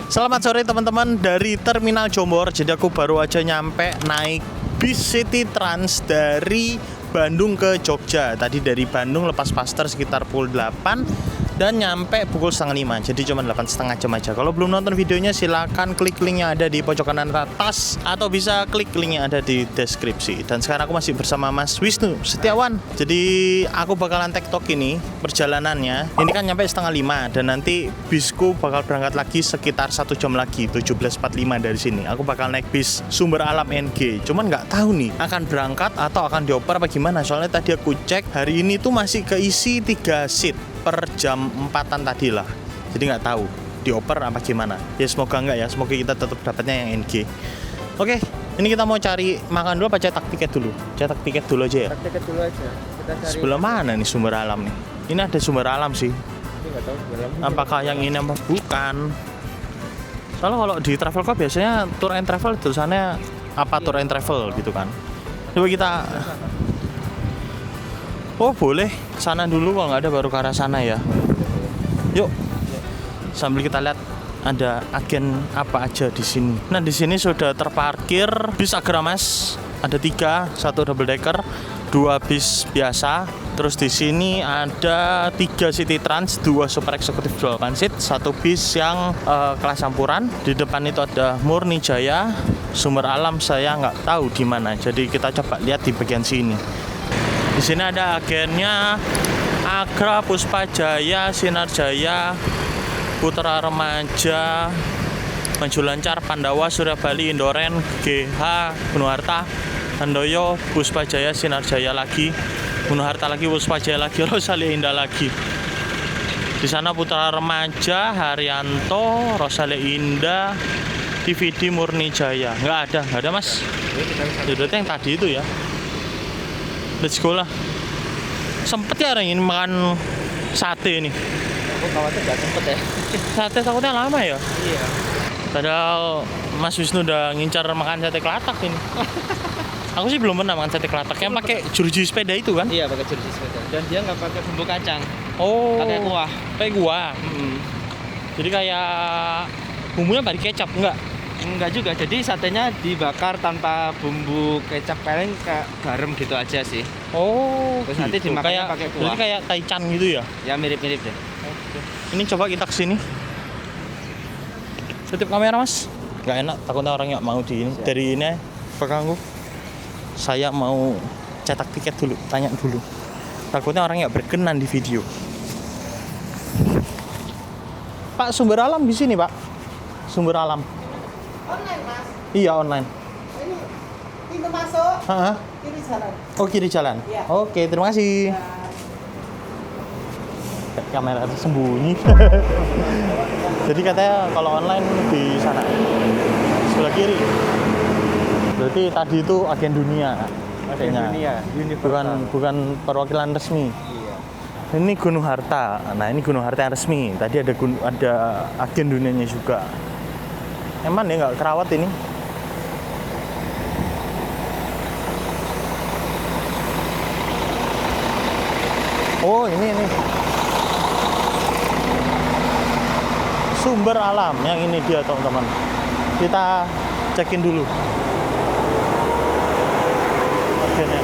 Selamat sore teman-teman dari Terminal Jombor. Jadi aku baru aja nyampe naik bis City Trans dari Bandung ke Jogja. Tadi dari Bandung lepas Paster sekitar pukul 8 dan nyampe pukul setengah 5. Jadi cuma 8,5 jam aja. Kalau belum nonton videonya silahkan klik link yang ada di pojok kanan atas atau bisa klik link yang ada di deskripsi. Dan sekarang aku masih bersama Mas Wisnu Setiawan. Jadi aku bakalan TikTok ini perjalanannya. Ini kan nyampe setengah 5 dan nanti bisku bakal berangkat lagi sekitar 1 jam lagi 17.45 dari sini. Aku bakal naik bis Sumber Alam NG. Cuman nggak tahu nih akan berangkat atau akan dioper apa gimana. Soalnya tadi aku cek hari ini tuh masih keisi 3 seat per jam 4-an tadi lah. Jadi nggak tahu dioper apa gimana. Ya semoga enggak ya. Semoga kita tetap dapatnya yang NG. Oke, ini kita mau cari makan dulu apa cetak tiket dulu? Cetak tiket dulu aja ya. Cetak tiket dulu aja. Kita cari. Sebelah mana nih Sumber Alam nih? Ini ada Sumber Alam sih. Tapi nggak tahu Sumber Alam. Apakah yang ini apa bukan? Soalnya kalau di Travelco biasanya tour and travel tulisannya apa tour and travel gitu kan. Coba kita. Oh boleh, sana dulu kalau nggak ada baru ke arah sana ya. Yuk, sambil kita lihat ada agen apa aja di sini. Nah di sini sudah terparkir bis Agramas, ada 3, 1 double decker, 2 bis biasa. Terus di sini ada 3 City Trans, 2 super eksekutif 8 seat, 1 bis yang kelas campuran. Di depan itu ada Murni Jaya, Sumber Alam saya nggak tahu di mana. Jadi kita coba lihat di bagian sini. Di sini ada agennya Agra, Puspa Jaya, Sinar Jaya, Putra Remaja, Maju Lancar, Pandawa, Surya Bali, Indoren, GH, Gunung Harta, Handoyo, Puspa Jaya, Sinar Jaya lagi, Gunung Harta lagi, Puspa Jaya lagi, Rosalia Indah lagi. Di sana Putra Remaja, Haryanto, Rosalia Indah, DVD Murni Jaya. Nggak ada mas. Jadi yang tadi itu ya. Let's go lah. Sempet ya orang ini makan sate ini. Aku khawatir nggak sempet ya. Sate takutnya lama ya. Iya. Padahal Mas Wisnu udah ngincar makan sate kelatak ini. Aku sih belum pernah makan sate kelatak yang pakai jeruji sepeda itu kan? Iya pakai jeruji sepeda. Dan dia nggak pakai bumbu kacang. Oh. Pakai kuah. Pakai kuah. Jadi kayak bumbunya pakai kecap enggak? Enggak juga. Jadi satenya dibakar tanpa bumbu kecap, paling kayak garam gitu aja sih. Oh. Terus nanti gitu. dimakannya Kayak, pakai kuah. jadi kayak taichan gitu ya? Ya mirip-mirip deh. Oke. Ini coba kita kesini. Tutup kamera mas. Gak enak, takutnya orang nggak mau di ini. Dari ini pegangku. Saya mau cetak tiket dulu, tanya dulu. Takutnya orang nggak berkenan di video. Pak, Sumber Alam di sini pak. Sumber Alam. Online mas, Iya online. ini pintu masuk kiri jalan. Oh kiri jalan. Iya. Oke terima kasih. Ya. Kamera tersembunyi. Jadi katanya kalau online di sana sebelah kiri. Berarti tadi itu agen dunia adanya. Bukan perwakilan resmi. Iya. Ini Gunung Harta. Nah ini Gunung Harta yang resmi. Tadi ada agen dunianya juga. Emang ya nggak kerawat ini. Oh ini Sumber Alam yang ini dia teman-teman. Kita cekin dulu. Agennya.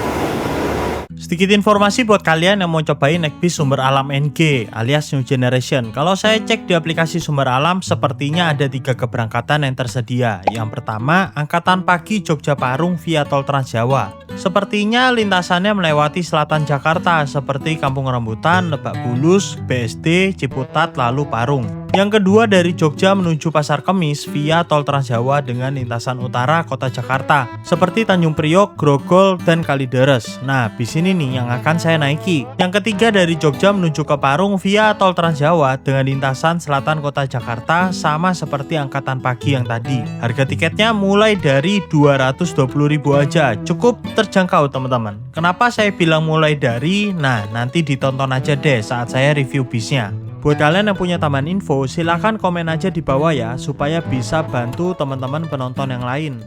Sedikit informasi buat kalian yang mau cobain naik bis Sumber Alam NG alias New Generation. Kalau saya cek di aplikasi Sumber Alam, sepertinya ada 3 keberangkatan yang tersedia. Yang pertama, Angkatan Pagi Jogja Parung via Tol Trans Jawa. Sepertinya lintasannya melewati selatan Jakarta seperti Kampung Rambutan, Lebak Bulus, BSD, Ciputat, lalu Parung. Yang kedua dari Jogja menuju Pasar Kemis via Tol Trans Jawa dengan lintasan utara Kota Jakarta seperti Tanjung Priok, Grogol, dan Kalideres. Nah, bis ini nih yang akan saya naiki. Yang ketiga dari Jogja menuju ke Parung via Tol Trans Jawa dengan lintasan selatan Kota Jakarta sama seperti Angkatan Pagi yang tadi. Harga tiketnya mulai dari 220.000 aja. Cukup terjangkau teman-teman. Kenapa saya bilang mulai dari? Nah, nanti ditonton aja deh saat saya review bisnya. Buat kalian yang punya tambahan info, silahkan komen aja di bawah ya, supaya bisa bantu teman-teman penonton yang lain.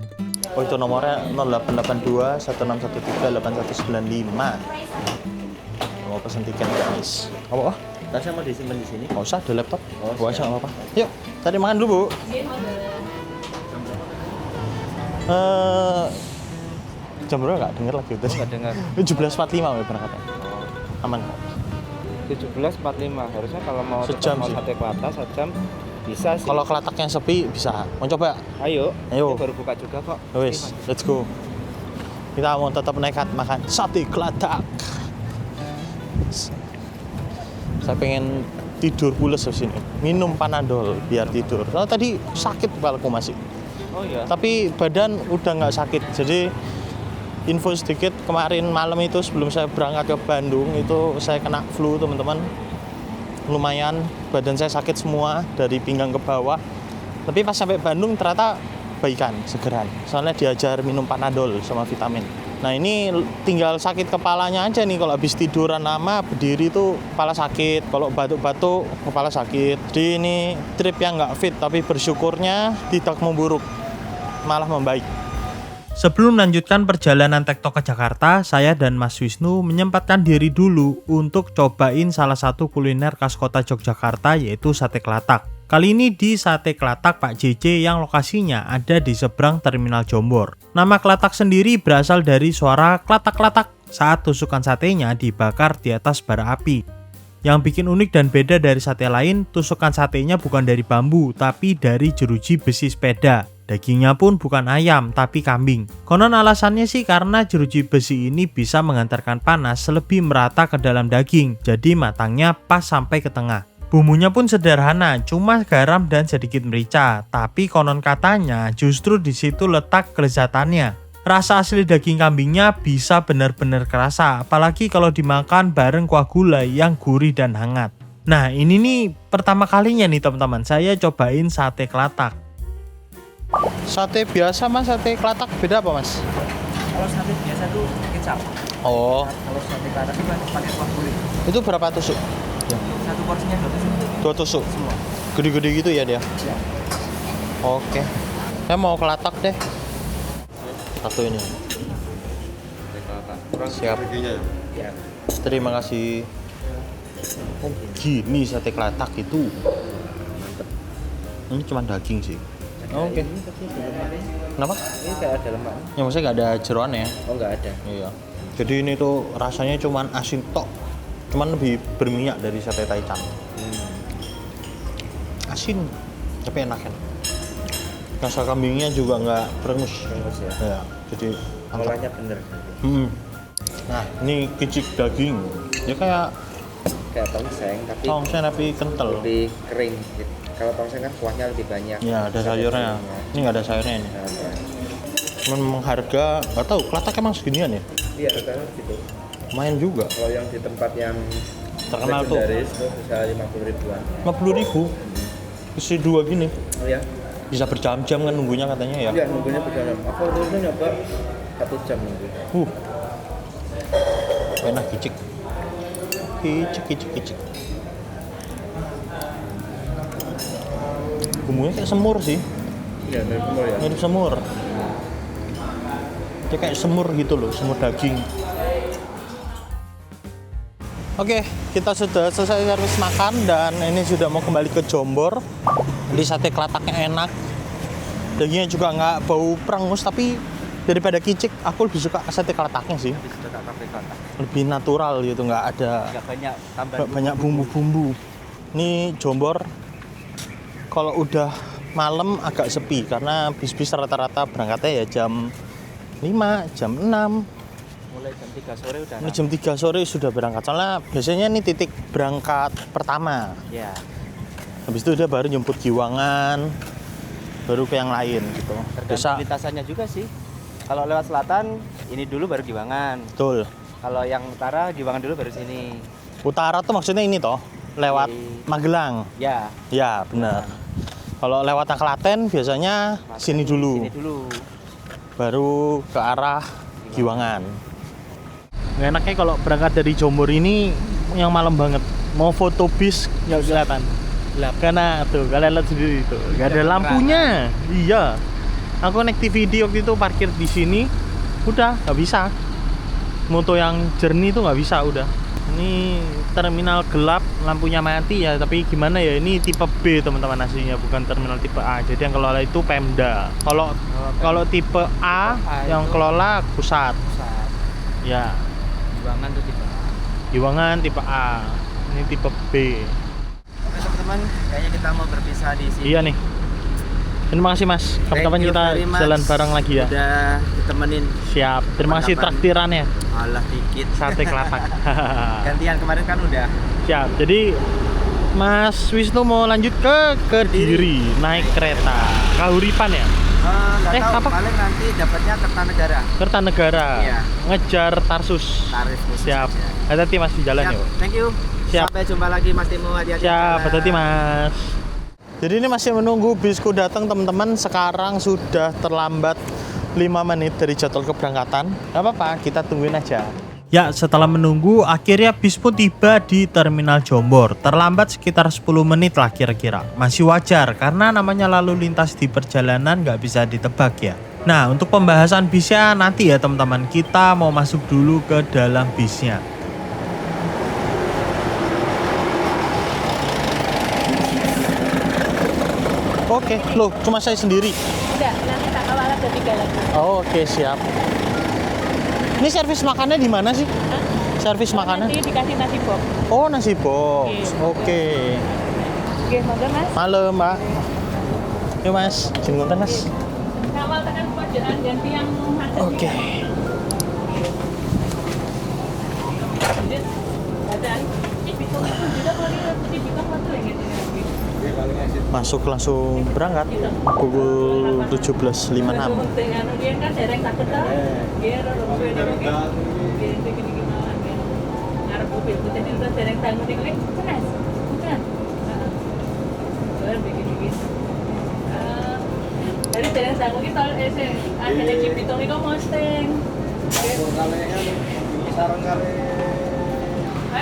Oh itu nomornya 0882 1613 8195. Mau pesen tiket guys. Apa? Tasnya mau disimpan di sini. Nggak usah, ada laptop. Oh, Gua aja siap. nggak apa-apa. Yuk, cari makan dulu, Bu. Jam berapa nggak denger lagi tadi? Nggak dengar. 17.45 ya berangkatnya. Aman. 17.45 harusnya kalau mau Sejam mau sih. sate Kelatak sejam bisa sih. Kalau kelataknya sepi bisa. Mau coba? Ayo. Ayo. Ini baru buka juga kok. Wes, let's go. Kita mau tetap nekat makan sate Kelatak. Saya pengen tidur pules di sini. Minum Panadol biar tidur. Karena tadi sakit kepalaku masih. Oh iya. Tapi badan udah nggak sakit. Jadi info sedikit, kemarin malam itu sebelum saya berangkat ke Bandung itu saya kena flu teman-teman. Lumayan badan saya sakit semua dari pinggang ke bawah. Tapi pas sampai Bandung ternyata baikan, segeran. Soalnya diajar minum Panadol sama vitamin. Nah ini tinggal sakit kepalanya aja nih, kalau habis tiduran lama berdiri tuh kepala sakit, kalau batuk-batuk kepala sakit. Jadi ini trip yang nggak fit, tapi bersyukurnya tidak memburuk, malah membaik. Sebelum melanjutkan perjalanan Tektok ke Jakarta, saya dan Mas Wisnu menyempatkan diri dulu untuk cobain salah satu kuliner khas kota Yogyakarta, yaitu sate Kelatak. Kali ini di Sate Kelatak Pak JJ yang lokasinya ada di seberang Terminal Jombor. Nama Kelatak sendiri berasal dari suara klatak-klatak saat tusukan satenya dibakar di atas bara api. Yang bikin unik dan beda dari sate lain, tusukan satenya bukan dari bambu, tapi dari jeruji besi sepeda. Dagingnya pun bukan ayam, tapi kambing. Konon alasannya sih karena jeruji besi ini bisa mengantarkan panas lebih merata ke dalam daging, jadi matangnya pas sampai ke tengah. Bumbunya pun sederhana, cuma garam dan sedikit merica. Tapi konon katanya justru di situ letak kelezatannya. Rasa asli daging kambingnya bisa benar-benar kerasa, apalagi kalau dimakan bareng kuah gulai yang gurih dan hangat. Nah ini nih pertama kalinya nih teman-teman, saya cobain sate Kelatak. Sate biasa mas, sate Kelatak beda apa mas? Kalau sate biasa tuh kecap. Oh, Kalau sate Kelatak itu kan pakai kuah gulai. itu berapa tusuk? Satu porsinya 2 tusuk. 2 tusuk? Semua. Gede-gede gitu ya dia? Ya. Oke, saya mau Kelatak deh. Satu ini. Siap. Ya. Terima kasih. Oh, gini sate Kelatak itu. Ini cuma daging sih. Oke. Ini tapi belum ada. Kenapa? Ini kayak ada lemak. Ya maksudnya nggak ada jeroan ya? Oh nggak ada. Iya. Jadi ini tuh rasanya cuma asin tok. Cuman lebih berminyak dari sate Taichan. Asin, tapi enak kan. Rasa kambingnya juga nggak berengus. Berengus ya. Ya, jadi mantap. Olahnya bener. Nah, ini kicik daging. Dia kayak Kayak tongseng tapi tongseng tapi kental. lebih kering. Gitu. Kalau tongseng kan kuahnya lebih banyak. Ya, ada sayurnya. Ini nggak ada sayurnya ini. Nggak ada. Cuman mengharga, nggak tahu, Kelatak emang seginian ya? Iya, rata-rata gitu. Lumayan juga. Kalau yang di tempat yang Terkenal tuh. legendaris tuh bisa 50 ribuan. 50.000. Isi 2 gini. Oh ya? Bisa berjam-jam kan nunggunya katanya ya. Iya, nunggunya berjam. Aku dulu nyoba 1 jam nunggu. Enak kicik. Kicik. Bumbunya kayak semur sih. Iya, dari semur ya. Mirip semur. Dia kayak semur gitu loh, semur daging. Oke, kita sudah selesai servis makan dan ini sudah mau kembali ke Jombor. Jadi sate Kelataknya enak. Dagingnya juga nggak bau perengus, tapi daripada kicik, aku lebih suka sate Kelataknya sih. Lebih suka sate Kelatak. Lebih natural gitu, nggak ada Nggak banyak tambahan. nggak banyak bumbu-bumbu. Ini Jombor kalau udah malam agak sepi karena bis-bis rata-rata berangkatnya ya jam 5, jam 6. Mulai jam 3 sore udah. Ini jam 3 sore sudah berangkat. Soalnya biasanya ini titik berangkat pertama. Ya. Habis itu dia baru jemput Giwangan, baru ke yang lain gitu. Tergantung lintasannya juga sih. Kalau lewat selatan, ini dulu baru Giwangan. Betul. Kalau yang utara, Giwangan dulu baru sini. Utara tuh maksudnya ini toh, lewat Magelang. Ya. Ya, benar. Kalau lewat Klaten biasanya sini dulu. Sini dulu. Baru ke arah Giwangan. Nggak enaknya kalau berangkat dari Jombor ini yang malam banget. Mau foto bis nggak kelihatan. Karena tuh kalian lihat sendiri tuh, nggak ada lampunya. Iya. Aku naik TVD waktu itu parkir di sini, udah nggak bisa. Moto yang jernih tuh nggak bisa udah. Ini terminal gelap, lampunya mati ya, tapi gimana ya, ini tipe B teman-teman aslinya, bukan terminal tipe A. Jadi yang kelola itu Pemda. Kalau tipe A yang kelola pusat. Ya. Juangan tuh tipe A. Juangan tipe A. Ini tipe B. Oke teman-teman, kayaknya kita mau berpisah di sini. Iya nih. Terima kasih Mas. Kapan-kapan kita jalan bareng lagi ya. Udah ditemenin. Siap. Terima kasih traktirannya. Alah dikit. Sate kelatak. Gantian kemarin kan udah. Siap. Jadi Mas Wisnu mau lanjut ke Kediri, naik kereta. Kahuripan ya? Nggak tahu, apa? paling nanti dapatnya Kertanegara. Kertanegara. Iya. Ngejar Tarsus. Tarif khusus. Siap. Ya. Hati-hati Mas di jalan Siap. yuk. Thank you. Siap. Sampai jumpa lagi Mas Timo. Hati-hati. Siap, jalan. hati-hati Mas. Jadi ini masih menunggu bisku datang teman-teman. Sekarang sudah terlambat 5 menit dari jadwal keberangkatan. Gak apa-apa, kita tungguin aja. Ya, setelah menunggu, akhirnya bis pun tiba di Terminal Jombor. Terlambat sekitar 10 menit lah kira-kira. Masih wajar, karena namanya lalu lintas di perjalanan nggak bisa ditebak ya. Nah, untuk pembahasan bisnya nanti ya teman-teman. Kita mau masuk dulu ke dalam bisnya. Oke, loh, cuma saya sendiri. Enggak, nanti tak kawal ada 3 lagi. Oh, oke, siap. Ini servis makannya di mana sih? Hah? Servis makannya? Nanti dikasih nasi box. Oh, nasi box. Oke. Oke, monggo Mas. Halo, Mbak. Yuk, Mas. Jingunten, Mas. Kawal tekan pojaan dan tiang macet. Oke. Lanjut. Badan. Juga kalau di bidang waktu yang gitu. Masuk langsung berangkat pukul 17.56. Dari jalan sanggup kita ada di Bitung itu mosteng.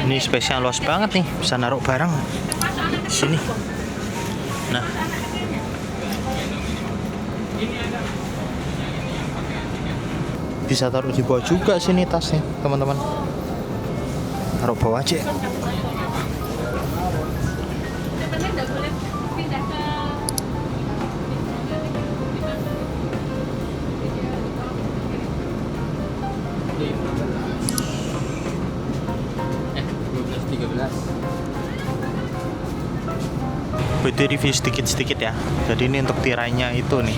Ini spesial luas banget nih, bisa naruh barang di sini. Nah, bisa taruh di bawah juga sini tasnya, teman-teman. Taruh bawah aja. Sebenarnya nggak boleh pindah ke Itu review sedikit-sedikit ya. Jadi ini untuk tirainya itu nih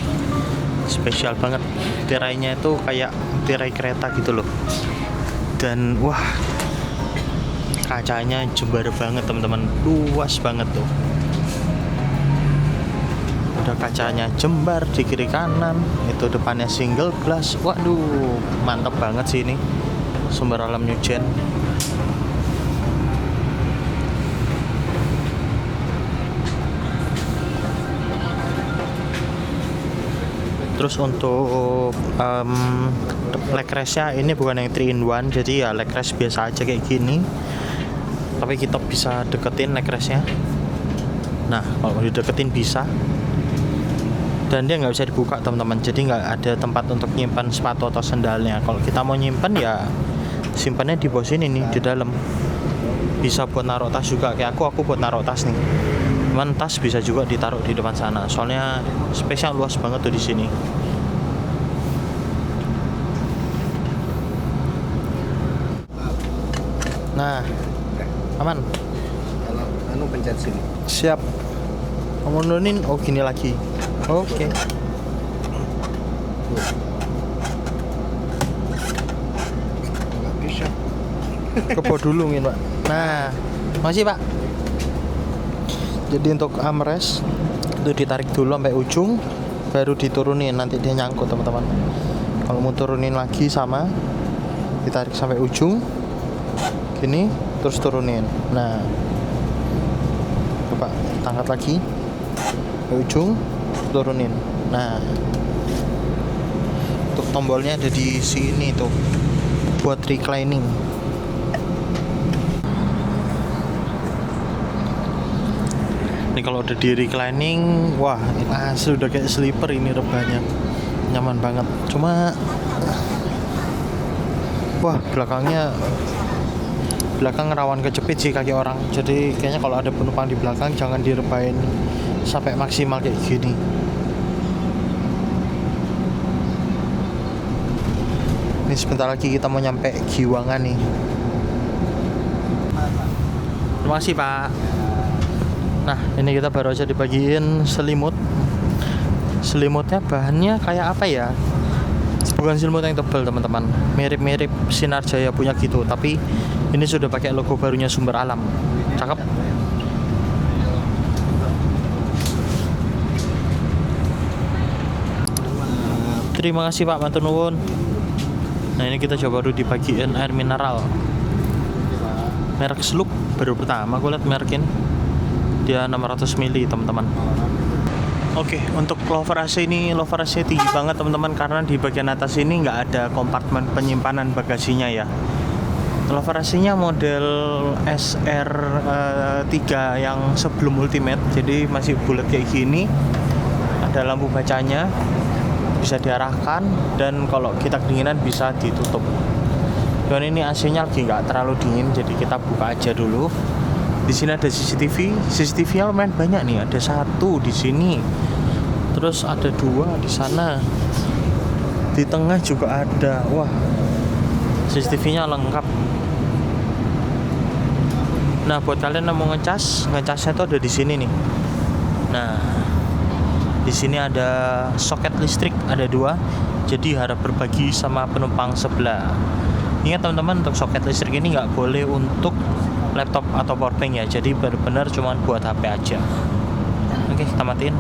spesial banget. Tirainya itu kayak tirai kereta gitu loh. Dan wah, kacanya jembar banget teman-teman, luas banget tuh. Udah kacanya jembar di kiri kanan. Itu depannya single glass. Waduh, mantap banget sih ini. Sumber alam New Gen. Terus untuk leg restnya ini bukan yang 3 in 1, jadi ya leg rest biasa aja kayak gini. Tapi kita bisa deketin leg restnya. Nah, kalau dideketin bisa. Dan dia nggak bisa dibuka teman-teman, jadi nggak ada tempat untuk nyimpan sepatu atau sendalnya. Kalau kita mau nyimpan ya simpannya di bawah sini nih, di dalam. Bisa buat naruh tas juga, kayak aku buat naruh tas nih. Cuman tas bisa juga ditaruh di depan sana. Soalnya spesial luas banget tuh di sini. Nah, aman. Kalau pencet sini. Siap. Kamu nurunin, oh gini lagi. Oke. Nggak bisa. Kebo dulu ngin, Pak. Nah, masih Pak. Jadi untuk armrest itu ditarik dulu sampai ujung, baru diturunin, nanti dia nyangkut teman-teman. Kalau mau turunin lagi sama, ditarik sampai ujung, gini, terus turunin. Nah, coba angkat lagi, ke ujung, turunin. Nah, untuk tombolnya ada di sini tuh, buat reclining. Ini kalau udah di reclining, wah asli udah kayak sleeper ini rebahnya, nyaman banget. Cuma wah belakangnya belakang rawan kejepit sih kaki orang. Jadi kayaknya kalau ada penumpang di belakang jangan direbain sampai maksimal kayak gini. Ini sebentar lagi kita mau nyampe Giwangan nih. Terima kasih Pak. Nah ini kita baru aja dibagiin selimut. Selimutnya bahannya kayak apa ya? Bukan selimut yang tebal teman-teman, mirip-mirip Sinar Jaya punya gitu. Tapi ini sudah pakai logo barunya Sumber Alam. Cakep. Terima kasih Pak, matur nuwun. Nah ini kita coba baru dibagiin air mineral merek Sluk, baru pertama gue liat merek ini. Dia 600 ml teman-teman. Oke, untuk lover AC ini, lover AC tinggi banget teman-teman, karena di bagian atas ini nggak ada kompartemen penyimpanan bagasinya ya. Lover AC-nya model SR3 yang sebelum Ultimate, jadi masih bulat kayak gini. Ada lampu bacanya, bisa diarahkan, dan kalau kita kedinginan bisa ditutup. Dan ini AC-nya lagi nggak terlalu dingin, jadi kita buka aja dulu. Di sini ada CCTV, CCTV-nya lumayan banyak nih. Ada 1 di sini, terus ada 2 di sana, di tengah juga ada. Wah, CCTV-nya lengkap. Nah, buat kalian yang mau ngecasnya tuh ada di sini nih. Nah, di sini ada soket listrik, ada 2, jadi harap berbagi sama penumpang sebelah. Ingat teman-teman, untuk soket listrik ini nggak boleh untuk laptop atau powerbank ya, jadi benar-benar cuma buat HP aja. Oke, kita matiin.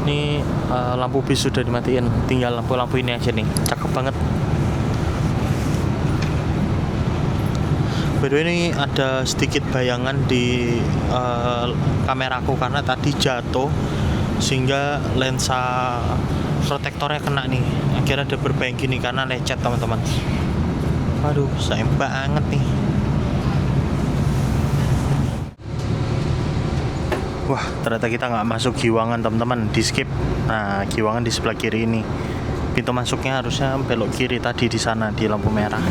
Ini lampu bis sudah dimatiin, tinggal lampu-lampu ini aja nih, cakep banget. By the way, ini ada sedikit bayangan di kameraku karena tadi jatuh sehingga lensa protektornya kena nih. Akhirnya ada berbayang gini karena lecet teman-teman. Aduh, sayang banget nih. Wah, ternyata kita nggak masuk Giwangan teman-teman, di skip. Nah, Giwangan di sebelah kiri ini. Pintu masuknya harusnya belok kiri tadi di sana di lampu merah.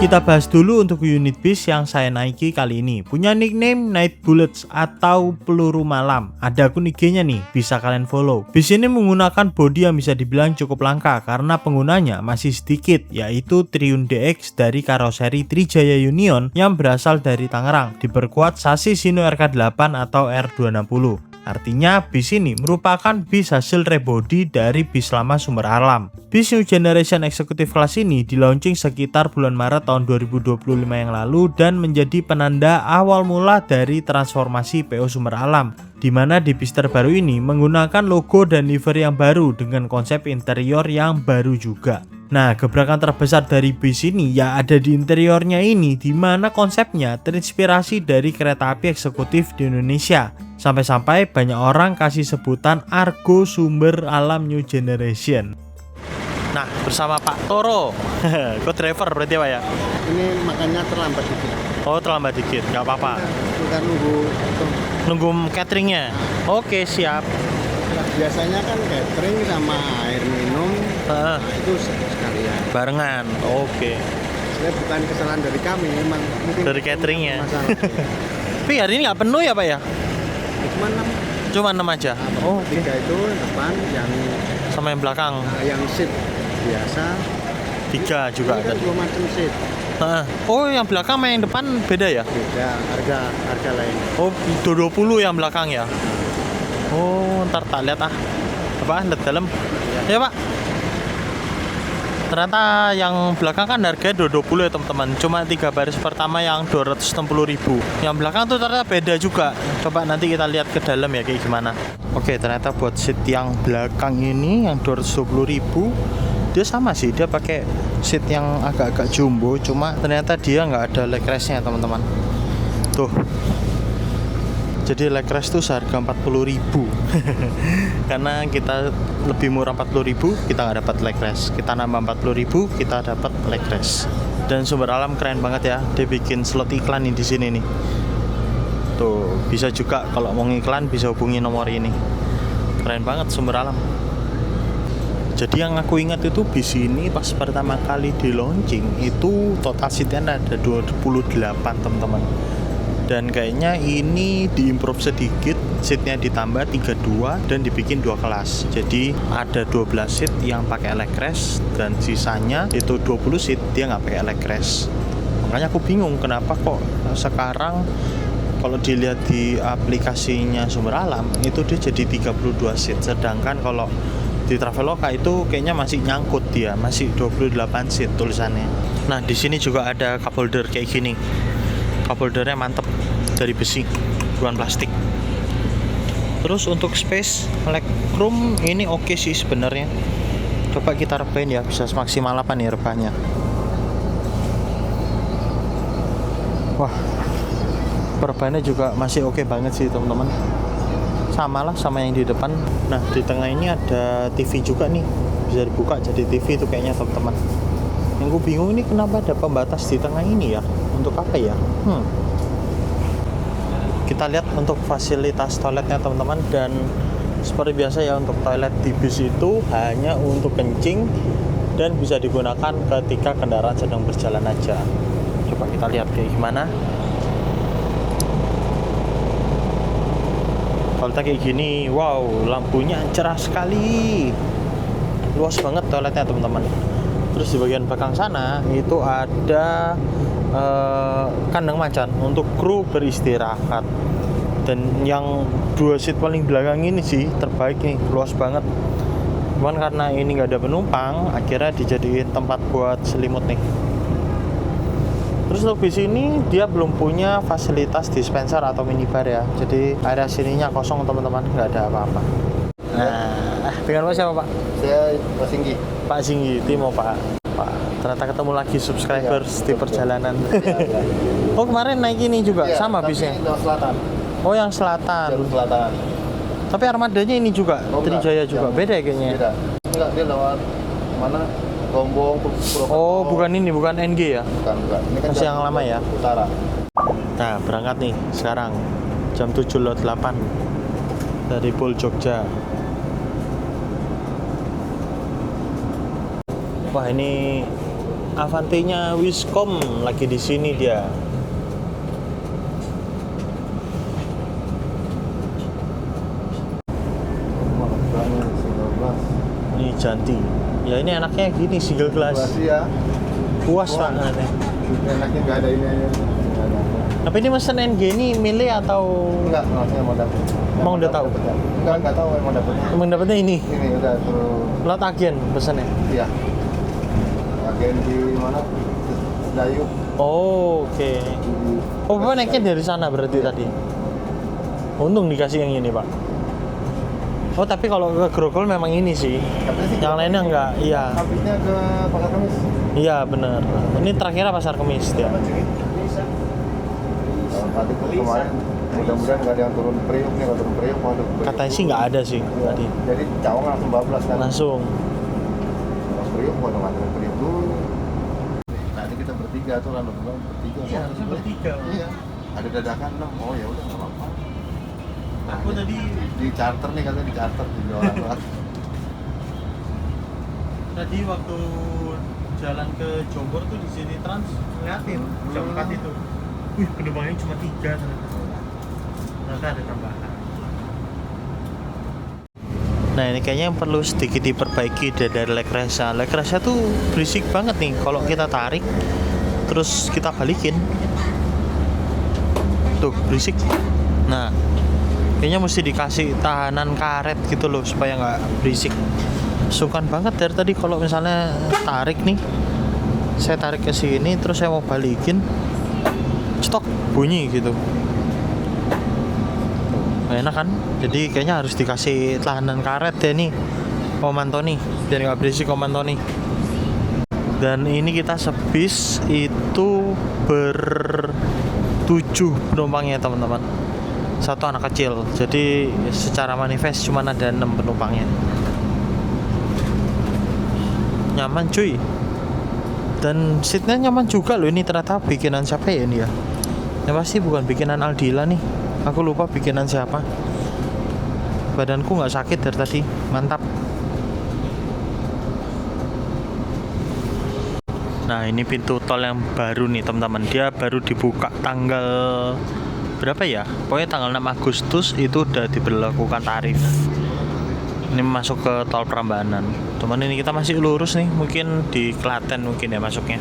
Kita bahas dulu untuk unit bis yang saya naiki kali ini. Punya nickname Night Bullets atau peluru malam. Ada akun IG-nya nih, bisa kalian follow. Bis ini menggunakan bodi yang bisa dibilang cukup langka karena penggunanya masih sedikit, yaitu Triun DX dari karoseri Trijaya Union yang berasal dari Tangerang, diperkuat sasis Hino RK8 atau R260. Artinya bis ini merupakan bis hasil rebody dari bis lama Sumber Alam. Bis New Generation Executive Class ini dilaunching sekitar bulan Maret tahun 2025 yang lalu dan menjadi penanda awal mula dari transformasi PO Sumber Alam, di mana di bis terbaru ini menggunakan logo dan livery yang baru dengan konsep interior yang baru juga. Nah, gebrakan terbesar dari bis ini ya ada di interiornya ini, di mana konsepnya terinspirasi dari kereta api eksekutif di Indonesia. Sampai-sampai banyak orang kasih sebutan Argo Sumber Alam New Generation. Nah, bersama Pak Toro, co-driver berarti Pak ya? Ini makanya terlambat dikit. Oh, terlambat dikit, nggak apa-apa. Kita Nunggu cateringnya. Oke, siap. biasanya kan catering sama air minum itu sekalian. Barengan. Oke. Sebenarnya bukan kesalahan dari kami, memang mungkin Dari cateringnya. masalah. Tapi hari ini nggak penuh ya Pak ya? Cuma 6. Cuma 6 aja. Oh, 3 itu depan yang Sama yang belakang. yang seat biasa. 3 juga Ini kan tadi. 2 macam seat. Oh, yang belakang sama yang depan beda ya? Beda harga lain. Oh, 20 yang belakang ya? Oh, ntar tak lihat Apaan? Lihat dalam. Ya Pak. Ternyata yang belakang kan harganya 220 ya teman-teman. Cuma 3 baris pertama yang 260.000. Yang belakang tuh ternyata beda juga. Coba nanti kita lihat ke dalam ya kayak gimana. Oke, ternyata buat seat yang belakang ini yang 220.000 dia sama sih, dia pakai seat yang agak-agak jumbo, cuma ternyata dia nggak ada leg restnya teman-teman. Tuh, Jadi leg rest tuh seharga 40.000. Karena kita lebih murah 40.000, kita nggak dapat leg rest. Kita nambah 40.000, kita dapat leg rest. Dan Sumber Alam keren banget ya. Dia bikin slot iklan nih di sini nih. Tuh, bisa juga kalau mau ngiklan bisa hubungi nomor ini. Keren banget Sumber Alam. Jadi yang aku ingat itu bis ini pas pertama kali di launching itu total seatnya ada 28 teman-teman. Dan kayaknya ini diimprove sedikit, seatnya ditambah 32 dan dibikin 2 kelas. Jadi ada 12 seat yang pakai leg rest dan sisanya itu 20 seat dia nggak pakai leg rest. Makanya aku bingung kenapa kok sekarang kalau dilihat di aplikasinya Sumber Alam itu dia jadi 32 seat, sedangkan kalau di Traveloka itu kayaknya masih nyangkut, dia masih 28 seat tulisannya. Nah di sini juga ada cup holder kayak gini. Cup holdernya mantep, dari besi, bukan plastik. Terus untuk space legroom ini oke sih sebenarnya. Coba kita rebahin ya, bisa semaksimal apa nih rebahnya. Wah, perebahannya juga masih oke banget sih teman-teman. Sama lah sama yang di depan. Nah di tengah ini ada TV juga nih, bisa dibuka jadi TV itu kayaknya teman-teman. Yang gue bingung ini kenapa ada pembatas di tengah ini ya, untuk apa ya? Kita lihat untuk fasilitas toiletnya teman-teman. Dan seperti biasa ya, untuk toilet di bis itu hanya untuk kencing dan bisa digunakan ketika kendaraan sedang berjalan aja. Coba kita lihat kayak gimana. Toiletnya kayak gini, wow, lampunya cerah sekali, luas banget toiletnya teman-teman. Terus di bagian belakang sana itu ada kandang macan untuk kru beristirahat. Dan yang 2 seat paling belakang ini sih terbaik nih, luas banget. Cuman karena ini nggak ada penumpang, akhirnya dijadiin tempat buat selimut nih. Terus untuk bis ini dia belum punya fasilitas dispenser atau minibar ya. Jadi area sininya kosong teman-teman, nggak ada apa-apa. Nah, dengan Pak siapa Pak? Saya Pak Singgi. Pak Singgi, Timo Pak. Ternyata ketemu lagi subscribers di perjalanan. Oh kemarin naik ini juga, sama bisnya? Yang selatan. Oh yang selatan. Jalur selatan. Tapi armadanya ini juga, Trijaya juga, beda ya kayaknya? Beda. Enggak, dia lewat mana? Gombong, Purwokerto. Oh bukan ini, bukan NG ya? Bukan. Ini kan Masih yang lama ya? Utara. Nah berangkat nih sekarang jam 7.08 dari Pol Jogja. Wah ini Avanti-nya Wiscom lagi di sini dia. Ini Janti. Ya ini enaknya gini single glass. Ya. Puas banget. Enaknya nggak ada ini aja. Tapi ini mesen NG ini milih atau Enggak, maksudnya mau dapet. Emang udah tahu? Enggak tahu yang mau dapetnya. emang dapetnya ini? Ini udah terus. Lot agen pesannya? Iya. Agen di mana? Dayu. Oh, oke. Oh, Bapak naiknya dari sana berarti tadi? Untung dikasih yang ini, Pak. Oh, tapi kalau ke Grogol memang ini sih. Yang lainnya enggak, iya. Habisnya ke Pasar Kemis. Iya, bener. Ini terakhirnya Pasar Kemis dia. Nanti kemarin mudah-mudahan nggak ada yang turun Priuk nih, kalau turun Priuk mau turun Priuk. Katanya sih nggak ada sih tadi. Jadi Cawang langsung bablas kan. Langsung. Kalau Priuk mau nganterin Priuk dulu. Tadi kita bertiga tuh lalu pulang bertiga. Iya, harusnya bertiga. Iya. Ada dadakan 6. Oh ya udah nggak apa-apa. Aku tadi Di charter nih, katanya di charter di luar. tadi waktu jalan ke Jombor tuh di sini Trans ngeliatin jam 4 itu. Wih, penumpangnya cuma 3 ternyata. Ternyata ada tambahan. Nah ini kayaknya yang perlu sedikit diperbaiki dari leg rest-nya. Leg rest-nya tuh berisik banget nih kalau kita tarik terus kita balikin. Tuh berisik. Nah kayaknya mesti dikasih tahanan karet gitu loh supaya nggak berisik. Sukan banget dari tadi kalau misalnya tarik nih, saya tarik ke sini terus saya mau balikin, stok bunyi gitu. Gak enak kan? Jadi kayaknya harus dikasih tahanan karet ya nih Om Antoni, biar nggak berisik Om Antoni. Dan ini kita sebis itu 7 penumpangnya teman-teman. satu anak kecil. Jadi secara manifest cuma ada 6 penumpangnya. Nyaman cuy. Dan seatnya nyaman juga loh. Ini ternyata bikinan siapa ya ini ya? Yang pasti bukan bikinan Aldila nih. Aku lupa bikinan siapa. Badanku nggak sakit dari tadi. Mantap. Nah ini pintu tol yang baru nih teman-teman. Dia baru dibuka tanggal berapa ya? Pokoknya tanggal 6 Agustus itu udah diberlakukan tarif. Ini masuk ke tol Prambanan. Teman ini kita masih lurus nih. Mungkin di Klaten mungkin ya masuknya.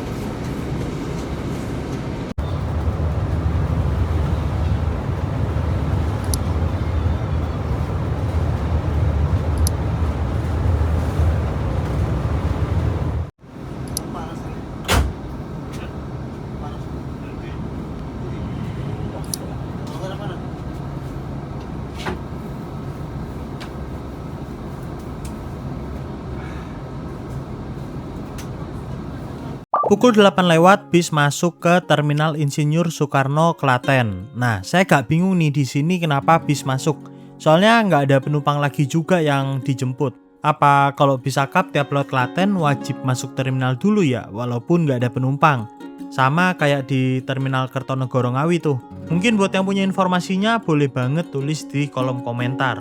Pukul 8 lewat bis masuk ke Terminal Insinyur Soekarno Klaten. Nah, saya gak bingung nih di sini kenapa bis masuk. Soalnya nggak ada penumpang lagi juga yang dijemput. Apa kalau bis akap tiap lewat Klaten wajib masuk terminal dulu ya, walaupun nggak ada penumpang. Sama kayak di Terminal Kertonegoro Ngawi tuh. Mungkin buat yang punya informasinya boleh banget tulis di kolom komentar.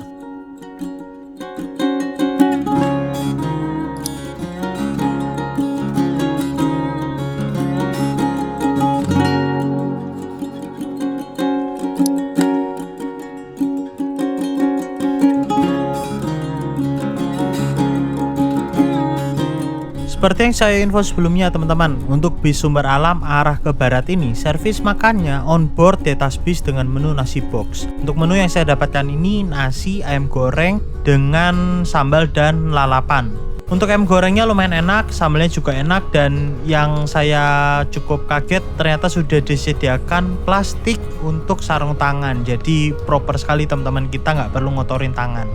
Seperti yang saya info sebelumnya teman-teman, untuk bis Sumber Alam arah ke barat ini, servis makannya on board di atas bis dengan menu nasi box. Untuk menu yang saya dapatkan ini nasi, ayam goreng dengan sambal dan lalapan. Untuk ayam gorengnya lumayan enak, sambalnya juga enak, dan yang saya cukup kaget ternyata sudah disediakan plastik untuk sarung tangan. Jadi proper sekali teman-teman, kita nggak perlu ngotorin tangan.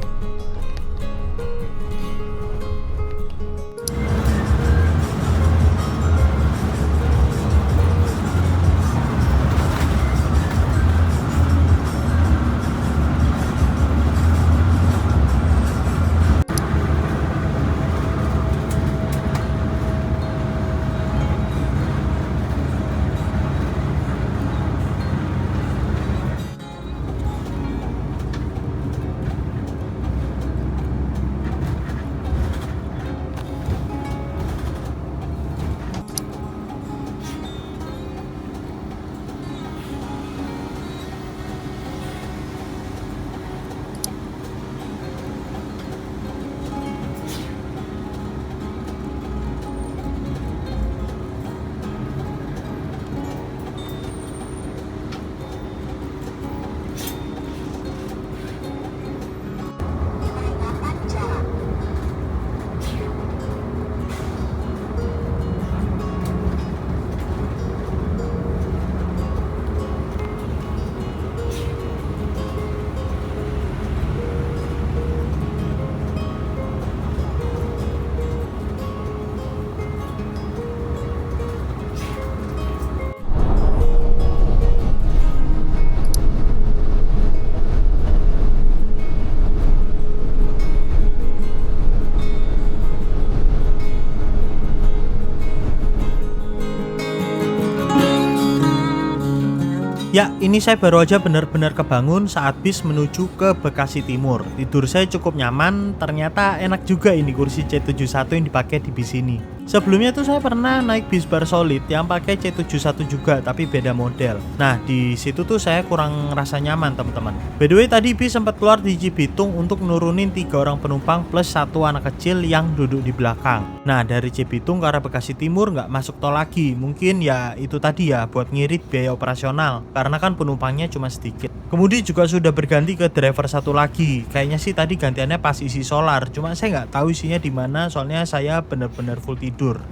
Ya, ini saya baru aja benar-benar kebangun saat bis menuju ke Bekasi Timur. Tidur saya cukup nyaman, ternyata enak juga ini kursi C71 yang dipakai di bis ini. Sebelumnya tuh saya pernah naik bis bar solid yang pakai C71 juga, tapi beda model. Nah, di situ tuh saya kurang ngerasa nyaman teman-teman. By the way, tadi bis sempat keluar di Cibitung untuk nurunin 3 orang penumpang plus 1 anak kecil yang duduk di belakang. Nah, dari Cibitung ke arah Bekasi Timur nggak masuk tol lagi. Mungkin ya itu tadi ya, buat ngirit biaya operasional. Karena kan penumpangnya cuma sedikit. Kemudian juga sudah berganti ke driver satu lagi. Kayaknya sih tadi gantiannya pas isi solar. Cuma saya nggak tahu isinya di mana. Soalnya saya benar-benar full tidur.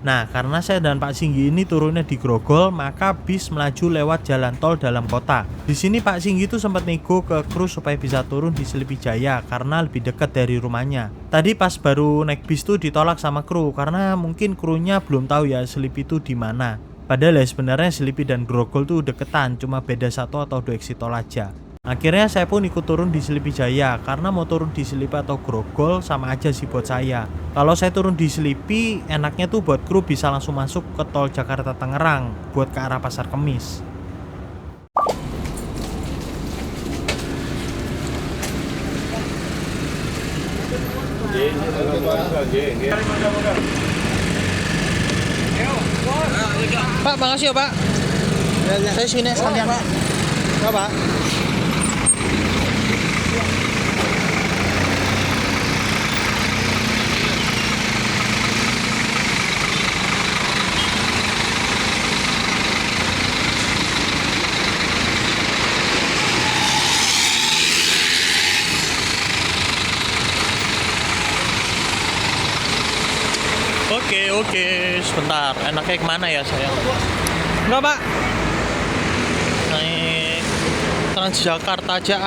Nah, karena saya dan Pak Singgi ini turunnya di Grogol, maka bis melaju lewat jalan tol dalam kota. Di sini Pak Singgi itu sempat nego ke kru supaya bisa turun di Selipi Jaya karena lebih dekat dari rumahnya. Tadi pas baru naik bis tuh ditolak sama kru karena mungkin krunya belum tahu ya Selipi itu di mana. Padahal ya sebenarnya Selipi dan Grogol tuh deketan, cuma beda 1 atau 2 exit tol aja. Akhirnya saya pun ikut turun di Selipi Jaya karena mau turun di Selipi atau Grogol sama aja sih buat saya. Kalau saya turun di Selipi, enaknya tuh buat kru bisa langsung masuk ke tol Jakarta Tangerang buat ke arah Pasar Kemis. Pak, makasih ya Pak. Saya sini sekalian Pak. Pak. Oke, sebentar. Enaknya kemana ya saya? Enggak Pak. Naik Transjakarta aja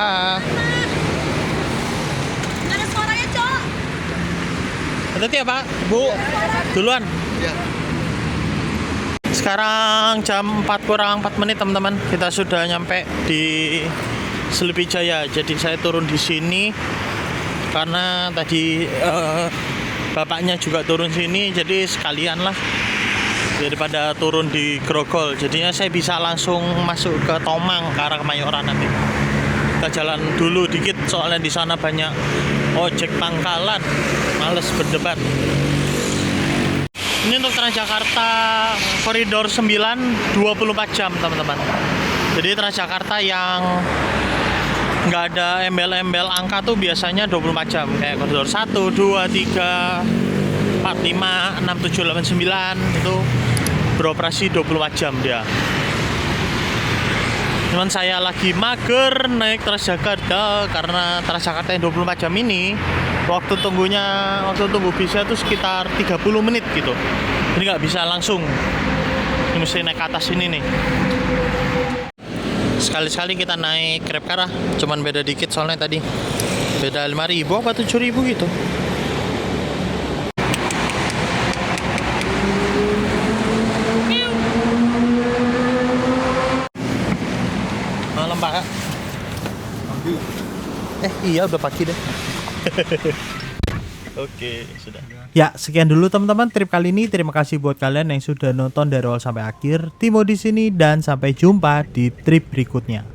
Ada suaranya, Cok. Hati-hati ya Pak, Bu. Duluan. Ya. Sekarang jam 4 kurang 4 menit teman-teman. Kita sudah nyampe di Selipi Jaya. Jadi saya turun di sini karena tadi bapaknya juga turun sini, jadi sekalian lah daripada turun di Grogol. Jadinya saya bisa langsung masuk ke Tomang ke arah Kemayoran nanti. Kita jalan dulu dikit soalnya di sana banyak ojek pangkalan. Males berdebat. Ini untuk Transjakarta koridor 9 24 jam teman-teman. Jadi Transjakarta yang nggak ada embel-embel angka tuh biasanya 24 jam kayak koridor 1, 2, 3, 4, 5, 6, 7, 8, 9 itu beroperasi 24 jam dia. Cuman saya lagi mager naik Transjakarta karena Transjakarta yang 24 jam ini waktu tunggu bisnya tuh sekitar 30 menit gitu. Jadi nggak bisa langsung, ini mesti naik ke atas ini nih. Sekali-sekali kita naik Grab Car lah, cuman beda dikit soalnya tadi beda 5.000 apa 7.000 gitu. Malam Pak. Iya udah pagi deh. Oke, sudah. Ya, sekian dulu teman-teman trip kali ini. Terima kasih buat kalian yang sudah nonton dari awal sampai akhir. Timo di sini dan sampai jumpa di trip berikutnya.